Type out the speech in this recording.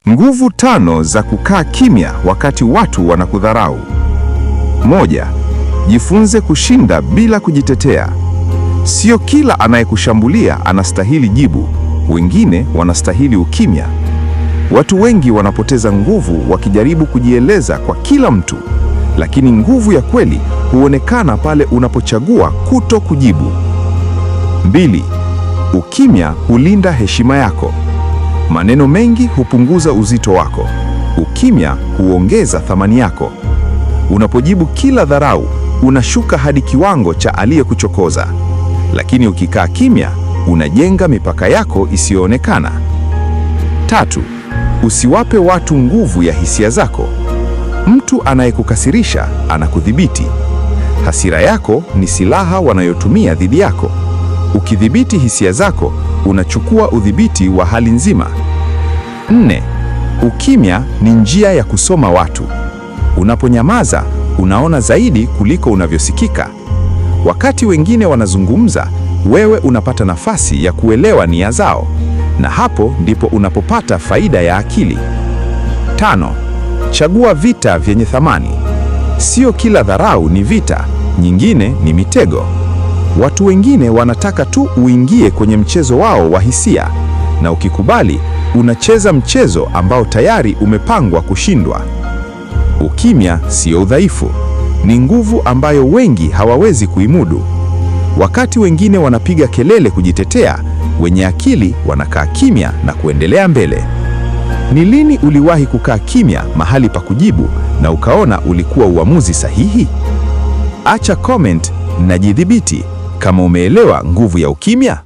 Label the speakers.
Speaker 1: Nguvu 5 za kukaa kimya wakati watu wanakudharau. 1. Jifunze kushinda bila kujitetea. Sio kila anayekushambulia anastahili jibu, wengine wanastahili ukimya. Watu wengi wanapoteza nguvu wakijaribu kujieleza kwa kila mtu, lakini nguvu ya kweli huonekana pale unapochagua kuto kujibu. 2. Ukimya hulinda heshima yako. Maneno mengi hupunguza uzito wako. Ukimya huongeza thamani yako. Unapojibu kila dharau, unashuka hadi kiwango cha aliyekuchokoza. Lakini ukikaa kimya, unajenga mipaka yako isiyoonekana. 3. Usiwape watu nguvu ya hisia zako. Mtu anayekukasirisha anakudhibiti. Hasira yako ni silaha wanayotumia dhidi yako. Ukidhibiti hisia zako, unachukua udhibiti wa hali nzima. 4. Ukimya ni njia ya kusoma watu. Unaponyamaza, unaona zaidi kuliko unavyosikika. Wakati wengine wanazungumza, wewe unapata nafasi ya kuelewa nia zao, na hapo ndipo unapopata faida ya akili. 5. Chagua vita vyenye thamani. Sio kila dharau ni vita, nyingine ni mitego. Watu wengine wanataka tu uingie kwenye mchezo wao wa hisia, na ukikubali, unacheza mchezo ambao tayari umepangwa kushindwa. Ukimya sio udhaifu, ni nguvu ambayo wengi hawawezi kuimudu. Wakati wengine wanapiga kelele kujitetea, wenye akili wanakaa kimya na kuendelea mbele. Ni lini uliwahi kukaa kimya mahali pa kujibu na ukaona ulikuwa uamuzi sahihi? Acha comment na jidhibiti kama umeelewa nguvu ya ukimya.